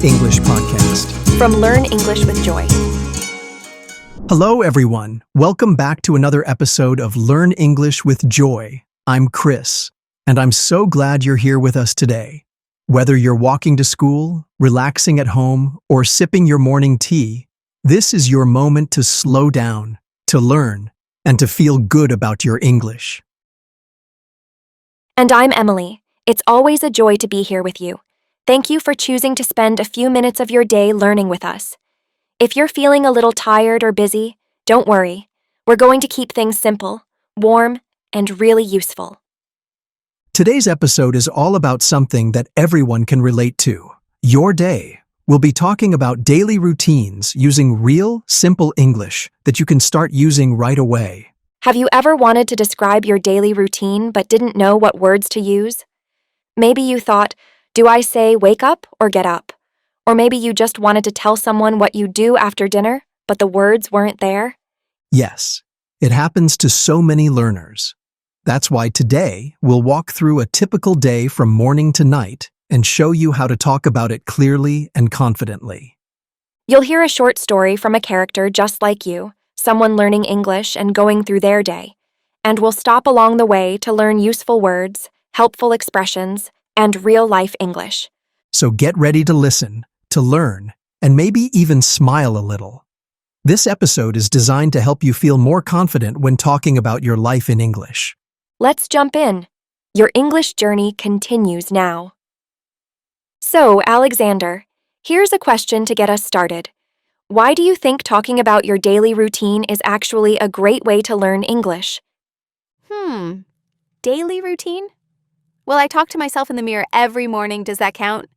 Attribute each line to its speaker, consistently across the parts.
Speaker 1: English podcast.
Speaker 2: From Learn English with Joy.
Speaker 1: Hello, everyone. Welcome back to another episode of Learn English with Joy. I'm Chris, and I'm so glad you're here with us today. Whether you're walking to school, relaxing at home, or sipping your morning tea, this is your moment to slow down, to learn, and to feel good about your English.
Speaker 2: And I'm Emily. It's always a joy to be here with you. Thank you for choosing to spend a few minutes of your day learning with us. If you're feeling a little tired or busy, don't worry. We're going to keep things simple, warm, and really useful.
Speaker 1: Today's episode is all about something that everyone can relate to, your day. We'll be talking about daily routines using real, simple English that you can start using right away.
Speaker 2: Have you ever wanted to describe your daily routine but didn't know what words to use? Maybe you thought, do I say wake up or get up? Or maybe you just wanted to tell someone what you do after dinner, but the words weren't there?
Speaker 1: Yes, it happens to so many learners. That's why today we'll walk through a typical day from morning to night and show you how to talk about it clearly and confidently.
Speaker 2: You'll hear a short story from a character just like you, someone learning English and going through their day. And we'll stop along the way to learn useful words, helpful expressions, and real-life English.
Speaker 1: So get ready to listen, to learn, and maybe even smile a little. This episode is designed to help you feel more confident when talking about your life in English.
Speaker 2: Let's jump in. Your English journey continues now. So, Alexander, here's a question to get us started. Why do you think talking about your daily routine is actually a great way to learn English?
Speaker 3: Daily routine? Well, I talk to myself in the mirror every morning. Does that count?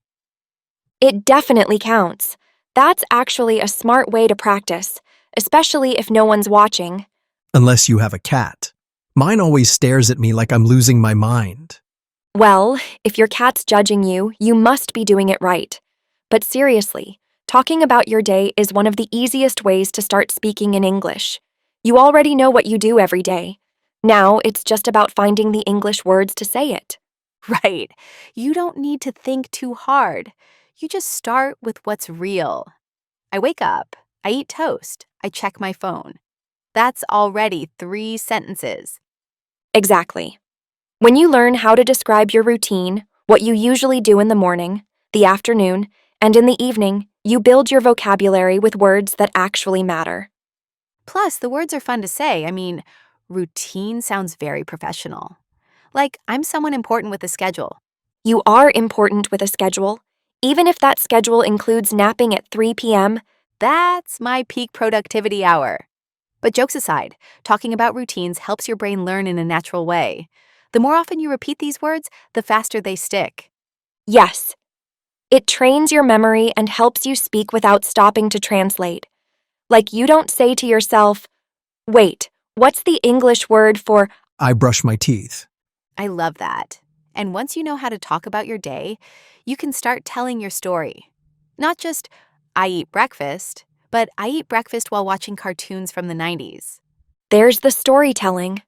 Speaker 2: It definitely counts. That's actually a smart way to practice, especially if no one's watching.
Speaker 1: Unless you have a cat. Mine always stares at me like I'm losing my mind.
Speaker 2: Well, if your cat's judging you, you must be doing it right. But seriously, talking about your day is one of the easiest ways to start speaking in English. You already know what you do every day. Now it's just about finding the English words to say it.
Speaker 3: Right. You don't need to think too hard. You just start with what's real. I wake up, I eat toast, I check my phone. That's already 3 sentences.
Speaker 2: Exactly. When you learn how to describe your routine, what you usually do in the morning, the afternoon, and in the evening, you build your vocabulary with words that actually matter.
Speaker 3: Plus, the words are fun to say. Routine sounds very professional. Like I'm someone important with a schedule.
Speaker 2: You are important with a schedule. Even if that schedule includes napping at 3 p.m.,
Speaker 3: That's my peak productivity hour. But jokes aside, talking about routines helps your brain learn in a natural way. The more often you repeat these words, the faster they stick.
Speaker 2: yes. It trains your memory and helps you speak without stopping to translate. Like you don't say to yourself, wait, what's the English word for
Speaker 1: I brush my teeth.
Speaker 3: I love that. And once you know how to talk about your day, you can start telling your story. Not just, I eat breakfast, but I eat breakfast while watching cartoons from the 90s.
Speaker 2: there's the storytelling.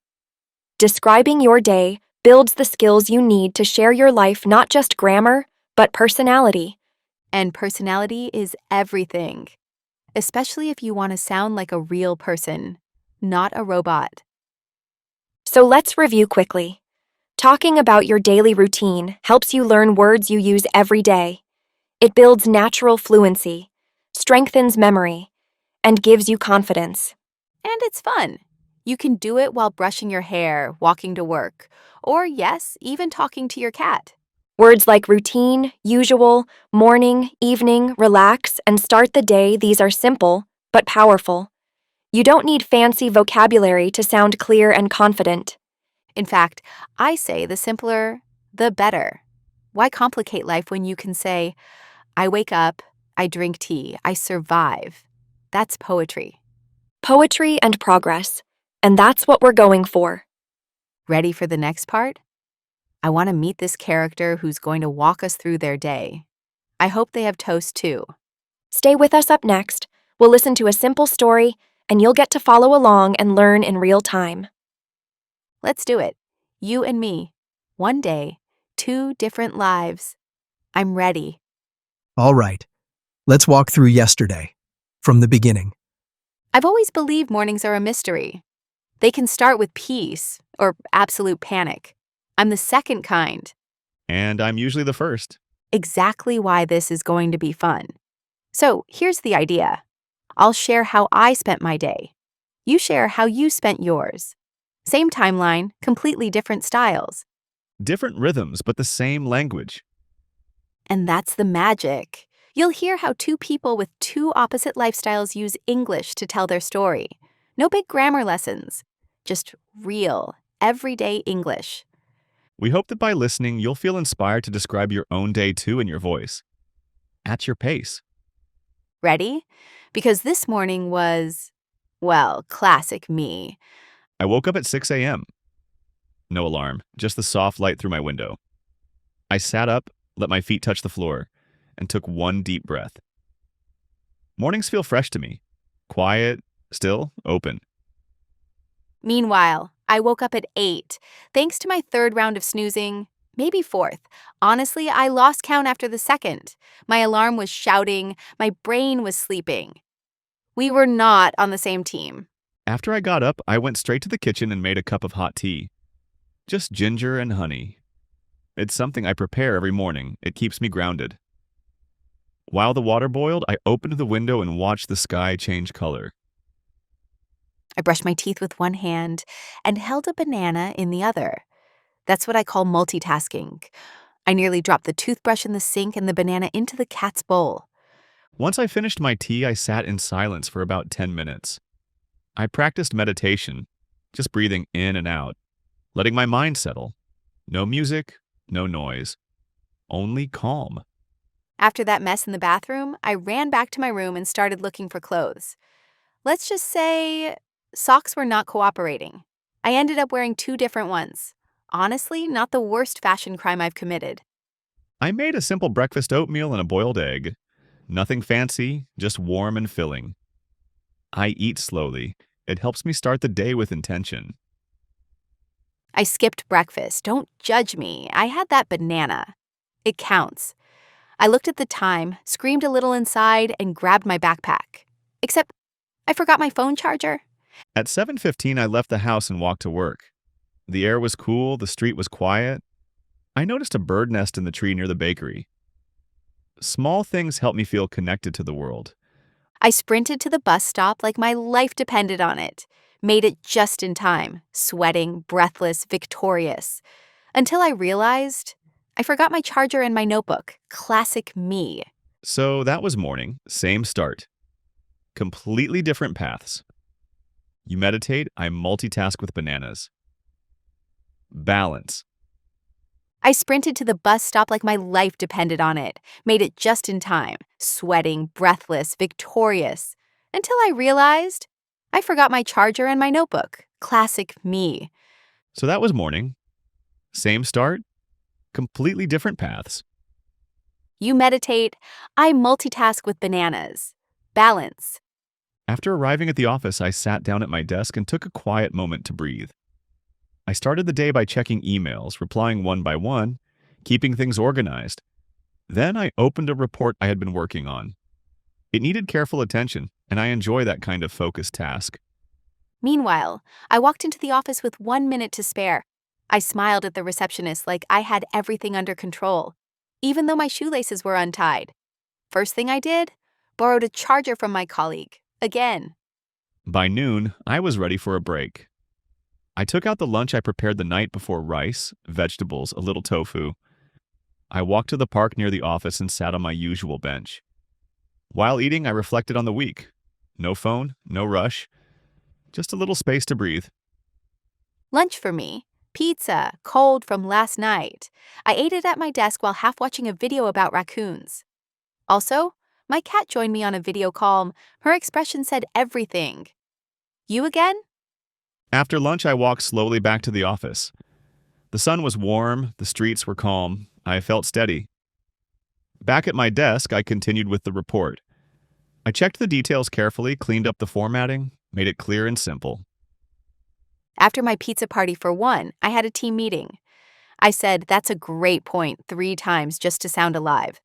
Speaker 2: Describing your day builds the skills you need to share your life, not just grammar, but personality.
Speaker 3: And personality is everything, especially if you want to sound like a real person, not a robot.
Speaker 2: So let's review quickly. Talking about your daily routine helps you learn words you use every day. It builds natural fluency, strengthens memory, and gives you confidence.
Speaker 3: And it's fun. You can do it while brushing your hair, walking to work, or yes, even talking to your cat.
Speaker 2: Words like routine, usual, morning, evening, relax, and start the day, these are simple, but powerful. You don't need fancy vocabulary to sound clear and confident.
Speaker 3: In fact, I say the simpler, the better. Why complicate life when you can say, I wake up, I drink tea, I survive. That's poetry.
Speaker 2: Poetry and progress. And that's what we're going for.
Speaker 3: Ready for the next part? I want to meet this character who's going to walk us through their day. I hope they have toast too.
Speaker 2: Stay with us up next. We'll listen to a simple story, and you'll get to follow along and learn in real time.
Speaker 3: Let's do it. You and me. One day, 2 different lives. I'm ready.
Speaker 1: All right, Let's walk through yesterday, from the beginning.
Speaker 3: I've always believed mornings are a mystery. They can start with peace or absolute panic. I'm the second kind.
Speaker 4: And I'm usually the first.
Speaker 3: Exactly why this is going to be fun. So here's the idea. I'll share how I spent my day. You share how you spent yours. Same timeline, completely different styles.
Speaker 4: Different rhythms, but the same language.
Speaker 3: And that's the magic. You'll hear how two people with two opposite lifestyles use English to tell their story. No big grammar lessons, just real, everyday English.
Speaker 4: We hope that by listening, you'll feel inspired to describe your own day too in your voice. At your pace.
Speaker 3: Ready? Because this morning was, well, classic me.
Speaker 4: I woke up at 6 a.m. No alarm, just the soft light through my window. I sat up, let my feet touch the floor, and took one deep breath. Mornings feel fresh to me. Quiet, still, open.
Speaker 3: Meanwhile, I woke up at 8. Thanks to my third round of snoozing, maybe fourth. Honestly, I lost count after the second. My alarm was shouting, my brain was sleeping. We were not on the same team.
Speaker 4: After I got up, I went straight to the kitchen and made a cup of hot tea. Just ginger and honey. It's something I prepare every morning. It keeps me grounded. While the water boiled, I opened the window and watched the sky change color.
Speaker 3: I brushed my teeth with one hand and held a banana in the other. That's what I call multitasking. I nearly dropped the toothbrush in the sink and the banana into the cat's bowl.
Speaker 4: Once I finished my tea, I sat in silence for about 10 minutes. I practiced meditation, just breathing in and out, letting my mind settle. No music, no noise, only calm.
Speaker 3: After that mess in the bathroom, I ran back to my room and started looking for clothes. Let's just say socks were not cooperating. I ended up wearing 2 different ones. Honestly, not the worst fashion crime I've committed.
Speaker 4: I made a simple breakfast oatmeal and a boiled egg. Nothing fancy, just warm and filling. I eat slowly. It helps me start the day with intention.
Speaker 3: I skipped breakfast. Don't judge me. I had that banana. It counts. I looked at the time, screamed a little inside, and grabbed my backpack. Except I forgot my phone charger.
Speaker 4: At 7:15, I left the house and walked to work. The air was cool, the street was quiet. I noticed a bird nest in the tree near the bakery. Small things help me feel connected to the world.
Speaker 3: I sprinted to the bus stop like my life depended on it. Made it just in time, sweating, breathless, victorious. Until I realized I forgot my charger and my notebook. Classic me.
Speaker 4: So that was morning, same start. Completely different paths. You meditate, I multitask with bananas. Balance.
Speaker 3: I sprinted to the bus stop like my life depended on it. Made it just in time, sweating, breathless, victorious. Until I realized I forgot my charger and my notebook. Classic me.
Speaker 4: So that was morning. Same start, completely different paths.
Speaker 3: You meditate, I multitask with bananas. Balance.
Speaker 4: After arriving at the office, I sat down at my desk and took a quiet moment to breathe. I started the day by checking emails, replying one by one, keeping things organized. Then I opened a report I had been working on. It needed careful attention, and I enjoy that kind of focused task.
Speaker 3: Meanwhile, I walked into the office with 1 minute to spare. I smiled at the receptionist like I had everything under control, even though my shoelaces were untied. First thing I did, borrowed a charger from my colleague. Again.
Speaker 4: By noon, I was ready for a break. I took out the lunch I prepared the night before: rice, vegetables, a little tofu. I walked to the park near the office and sat on my usual bench. While eating, I reflected on the week. No phone, no rush, just a little space to breathe.
Speaker 3: Lunch for me. Pizza, cold from last night. I ate it at my desk while half watching a video about raccoons. Also, my cat joined me on a video call. Her expression said everything. You again?
Speaker 4: After lunch, I walked slowly back to the office. The sun was warm, the streets were calm. I felt steady. Back at my desk, I continued with the report. I checked the details carefully, cleaned up the formatting, made it clear and simple.
Speaker 3: After my pizza party for one, I had a team meeting. I said, that's a great point 3 times just to sound alive.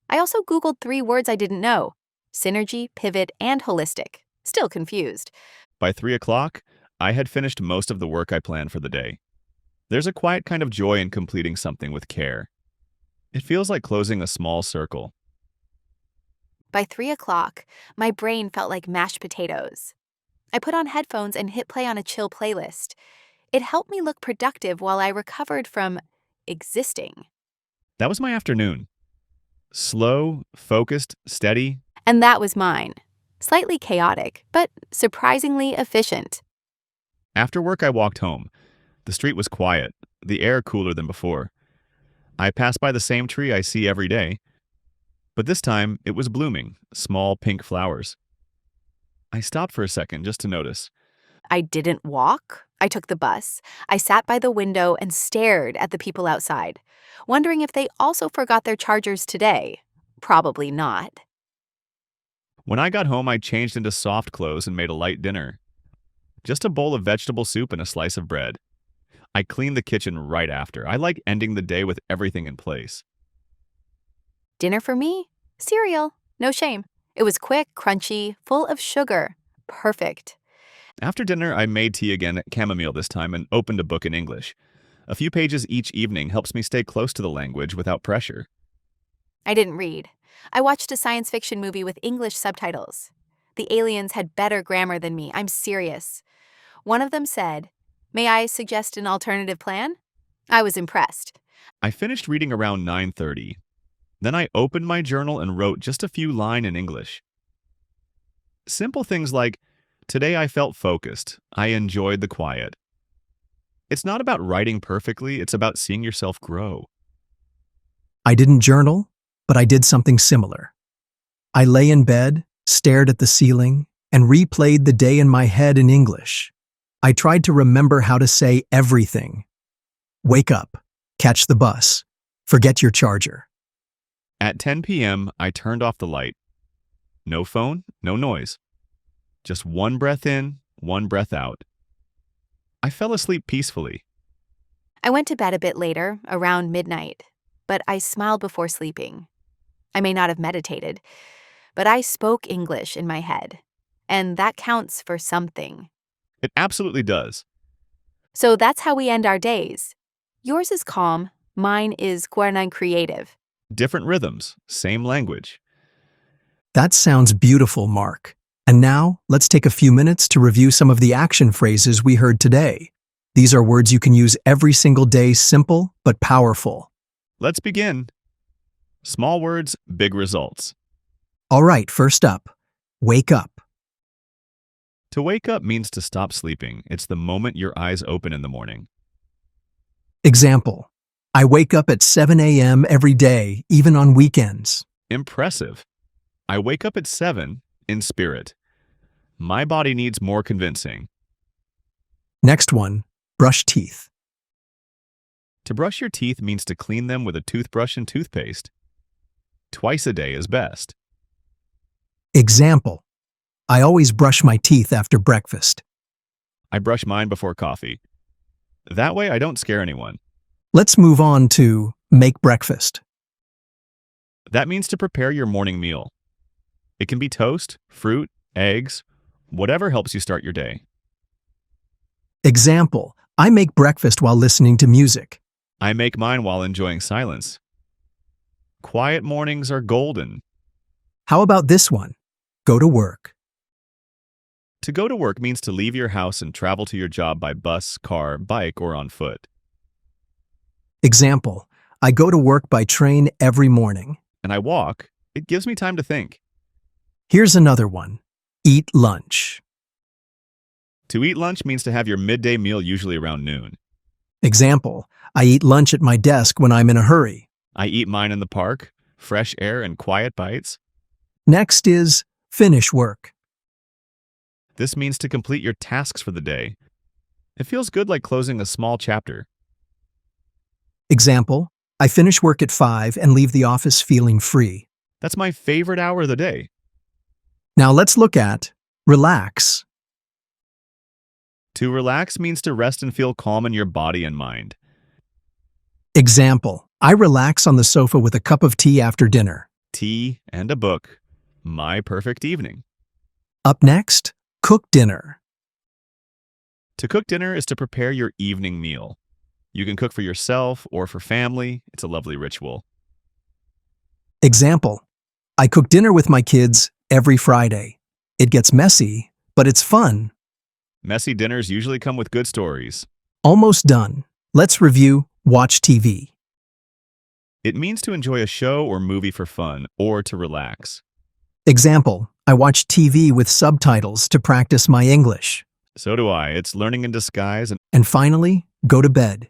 Speaker 3: I also Googled 3 words I didn't know: synergy, pivot, and holistic. Still confused.
Speaker 4: By 3 o'clock, I had finished most of the work I planned for the day. There's a quiet kind of joy in completing something with care. It feels like closing a small circle.
Speaker 3: By 3 o'clock, my brain felt like mashed potatoes. I put on headphones and hit play on a chill playlist. It helped me look productive while I recovered from existing.
Speaker 4: That was my afternoon. Slow, focused, steady.
Speaker 3: And that was mine. Slightly chaotic, but surprisingly efficient.
Speaker 4: After work, I walked home. The street was quiet, the air cooler than before. I passed by the same tree I see every day, but this time it was blooming, small pink flowers. I stopped for a second just to notice.
Speaker 3: I didn't walk. I took the bus. I sat by the window and stared at the people outside, wondering if they also forgot their chargers today. Probably not.
Speaker 4: When I got home, I changed into soft clothes and made a light dinner. Just a bowl of vegetable soup and a slice of bread. I cleaned the kitchen right after. I like ending the day with everything in place.
Speaker 3: Dinner for me? Cereal. No shame. It was quick, crunchy, full of sugar. Perfect.
Speaker 4: After dinner, I made tea again, chamomile this time, and opened a book in English. A few pages each evening helps me stay close to the language without pressure.
Speaker 3: I didn't read. I watched a science fiction movie with English subtitles. The aliens had better grammar than me. I'm serious. One of them said, "May I suggest an alternative plan?" I was impressed.
Speaker 4: I finished reading around 9:30. Then I opened my journal and wrote just a few lines in English. Simple things like, "Today I felt focused. I enjoyed the quiet." It's not about writing perfectly, it's about seeing yourself grow.
Speaker 1: I didn't journal, but I did something similar. I lay in bed, stared at the ceiling, and replayed the day in my head in English. I tried to remember how to say everything. Wake up, catch the bus, forget your charger.
Speaker 4: At 10 p.m., I turned off the light. No phone, no noise. Just one breath in, one breath out. I fell asleep peacefully.
Speaker 3: I went to bed a bit later, around midnight, but I smiled before sleeping. I may not have meditated, but I spoke English in my head, and that counts for something.
Speaker 4: It absolutely does.
Speaker 3: So that's how we end our days. Yours is calm, mine is guarnan creative.
Speaker 4: Different rhythms, same language.
Speaker 1: That sounds beautiful, Mark. And now, let's take a few minutes to review some of the action phrases we heard today. These are words you can use every single day, simple but powerful.
Speaker 4: Let's begin. Small words, big results.
Speaker 1: All right, first up, wake up.
Speaker 4: To wake up means to stop sleeping. It's the moment your eyes open in the morning.
Speaker 1: Example, I wake up at 7 a.m. every day, even on weekends.
Speaker 4: Impressive. I wake up at 7 in spirit. My body needs more convincing.
Speaker 1: Next one, brush teeth.
Speaker 4: To brush your teeth means to clean them with a toothbrush and toothpaste. Twice a day is best.
Speaker 1: Example, I always brush my teeth after breakfast.
Speaker 4: I brush mine before coffee. That way I don't scare anyone.
Speaker 1: Let's move on to make breakfast.
Speaker 4: That means to prepare your morning meal. It can be toast, fruit, eggs, whatever helps you start your day.
Speaker 1: Example, I make breakfast while listening to music.
Speaker 4: I make mine while enjoying silence. Quiet mornings are golden.
Speaker 1: How about this one? Go to work.
Speaker 4: To go to work means to leave your house and travel to your job by bus, car, bike, or on foot.
Speaker 1: Example, I go to work by train every morning.
Speaker 4: And I walk. It gives me time to think.
Speaker 1: Here's another one. Eat lunch.
Speaker 4: To eat lunch means to have your midday meal usually around noon.
Speaker 1: Example, I eat lunch at my desk when I'm in a hurry.
Speaker 4: I eat mine in the park, fresh air and quiet bites.
Speaker 1: Next is finish work.
Speaker 4: This means to complete your tasks for the day. It feels good like closing a small chapter.
Speaker 1: Example, I finish work at 5 and leave the office feeling free.
Speaker 4: That's my favorite hour of the day.
Speaker 1: Now let's look at relax.
Speaker 4: To relax means to rest and feel calm in your body and mind.
Speaker 1: Example, I relax on the sofa with a cup of tea after dinner.
Speaker 4: tea, and a book. My perfect evening.
Speaker 1: Up next, cook dinner.
Speaker 4: To cook dinner is to prepare your evening meal. You can cook for yourself or for family. It's a lovely ritual.
Speaker 1: Example, I cook dinner with my kids every Friday. It gets messy, but it's fun.
Speaker 4: Messy dinners usually come with good stories.
Speaker 1: Almost done. Let's review watch TV.
Speaker 4: It means to enjoy a show or movie for fun or to relax.
Speaker 1: Example, I watch TV with subtitles to practice my English.
Speaker 4: So do I. It's learning in disguise. And
Speaker 1: And finally, go to bed.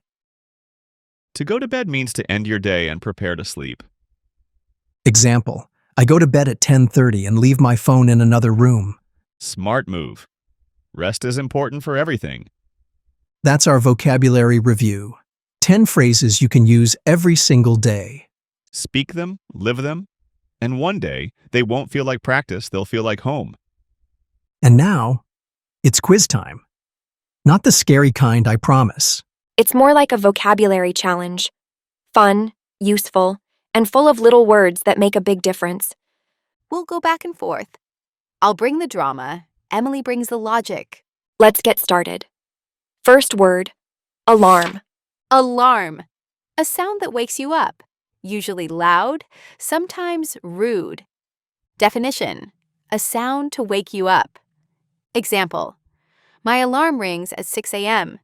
Speaker 4: to go to bed means to end your day and prepare to sleep.
Speaker 1: Example, I go to bed at 10:30 and leave my phone in another room.
Speaker 4: Smart move. Rest is important for everything.
Speaker 1: That's our vocabulary review. 10 phrases you can use every single day.
Speaker 4: Speak them, live them, and one day they won't feel like practice, they'll feel like home.
Speaker 1: And now, it's quiz time. Not the scary kind, I promise.
Speaker 2: It's more like a vocabulary challenge. Fun, useful, and full of little words that make a big difference.
Speaker 3: We'll go back and forth. I'll bring the drama. Emily brings the logic.
Speaker 2: Let's get started. First word, alarm.
Speaker 3: Alarm. A sound that wakes you up. Usually loud, sometimes rude. Definition. A sound to wake you up. Example. My alarm rings at 6 a.m.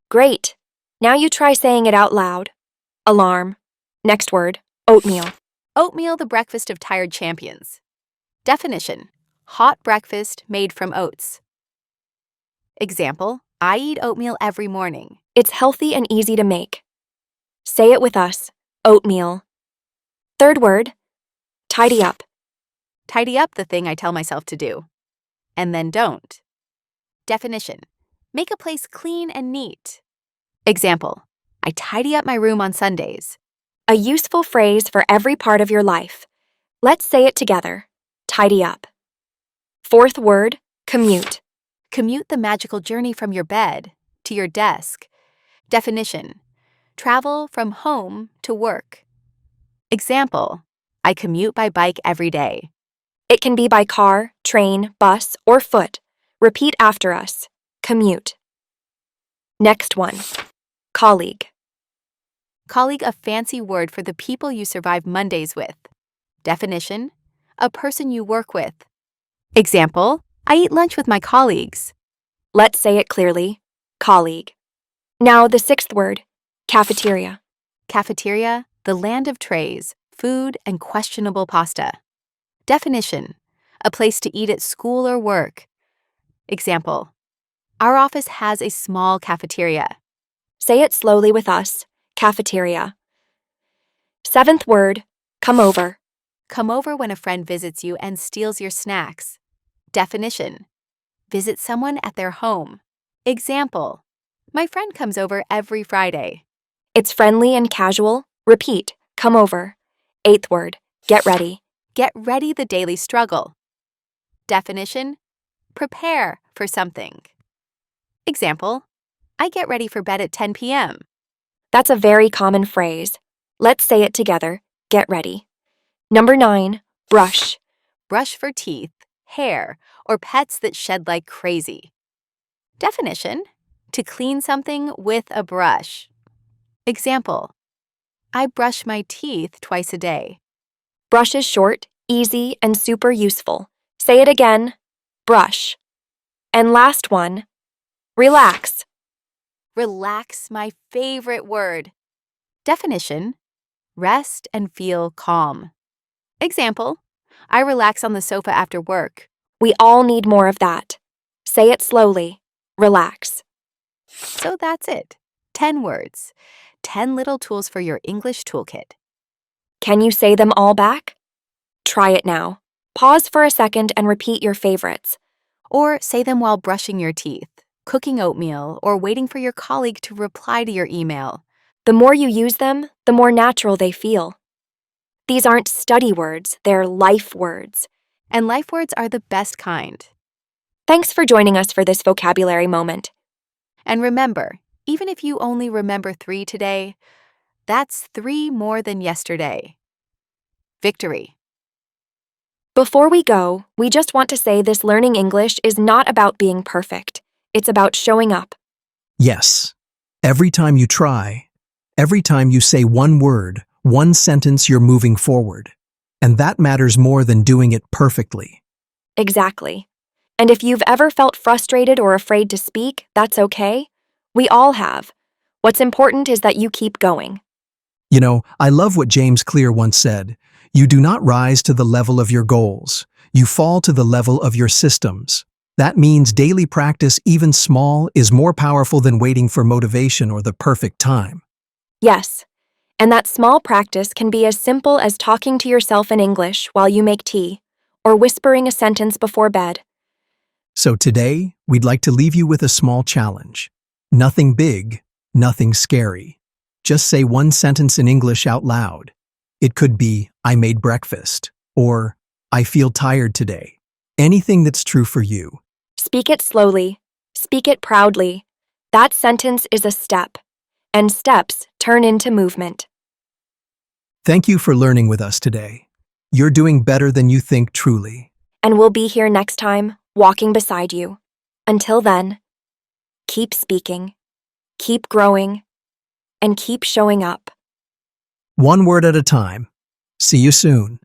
Speaker 2: Great. Now you try saying it out loud. Alarm. Next word, oatmeal.
Speaker 3: Oatmeal, the breakfast of tired champions. Definition. Hot breakfast made from oats. Example. I eat oatmeal every morning.
Speaker 2: It's healthy and easy to make. Say it with us, oatmeal. Third word, tidy up.
Speaker 3: Tidy up the thing I tell myself to do. And then don't. Definition. Make a place clean and neat. Example. I tidy up my room on Sundays.
Speaker 2: A useful phrase for every part of your life. Let's say it together, tidy up. Fourth word, commute.
Speaker 3: Commute the magical journey from your bed to your desk. Definition. Travel from home to work. Example. I commute by bike every day.
Speaker 2: It can be by car, train, bus, or foot. Repeat after us, commute. Next one, colleague.
Speaker 3: Colleague, a fancy word for the people you survive Mondays with. Definition. A person you work with. Example. I eat lunch with my colleagues.
Speaker 2: Let's say it clearly, colleague. Now the sixth word, cafeteria.
Speaker 3: Cafeteria, the land of trays, food, and questionable pasta. Definition. A place to eat at school or work. Example. Our office has a small cafeteria.
Speaker 2: Say it slowly with us, cafeteria. Seventh word, come over.
Speaker 3: Come over when a friend visits you and steals your snacks. Definition. Visit someone at their home. Example. My friend comes over every Friday.
Speaker 2: It's friendly and casual. Repeat, come over. Eighth word, get ready.
Speaker 3: Get ready the daily struggle. Definition. Prepare for something. Example. I get ready for bed at 10 p.m.
Speaker 2: That's a very common phrase. Let's say it together, get ready. Number 9, brush.
Speaker 3: Brush for teeth, hair, or pets that shed like crazy. Definition. To clean something with a brush. Example. I brush my teeth twice a day.
Speaker 2: Brush is short, easy, and super useful. Say it again, brush. And last one, relax.
Speaker 3: Relax, my favorite word. Definition. Rest and feel calm. Example. I relax on the sofa after work.
Speaker 2: We all need more of that. Say it slowly, relax.
Speaker 3: So that's it. 10 words. 10 little tools for your English toolkit.
Speaker 2: Can you say them all back? Try it now. Pause for a second and repeat your favorites.
Speaker 3: Or say them while brushing your teeth, cooking oatmeal, or waiting for your colleague to reply to your email.
Speaker 2: The more you use them, the more natural they feel. These aren't study words, they're life words.
Speaker 3: And life words are the best kind.
Speaker 2: Thanks for joining us for this vocabulary moment.
Speaker 3: And remember, even if you only remember 3 today, that's 3 more than yesterday. Victory.
Speaker 2: Before we go, we just want to say this learning English is not about being perfect. It's about showing up.
Speaker 1: Yes. Every time you try, every time you say one word, one sentence, you're moving forward. And that matters more than doing it perfectly.
Speaker 2: Exactly. And if you've ever felt frustrated or afraid to speak, that's okay. We all have. What's important is that you keep going.
Speaker 1: You know, I love what James Clear once said. You do not rise to the level of your goals. You fall to the level of your systems. That means daily practice, even small, is more powerful than waiting for motivation or the perfect time.
Speaker 2: Yes. And that small practice can be as simple as talking to yourself in English while you make tea, or whispering a sentence before bed.
Speaker 1: So today, we'd like to leave you with a small challenge. Nothing big, nothing scary. Just say one sentence in English out loud. It could be, I made breakfast, or I feel tired today. Anything that's true for you.
Speaker 2: Speak it slowly. Speak it proudly. That sentence is a step, and steps turn into movement.
Speaker 1: Thank you for learning with us today. You're doing better than you think, truly.
Speaker 2: And we'll be here next time, walking beside you. Until then, keep speaking, keep growing, and keep showing up.
Speaker 1: One word at a time. See you soon.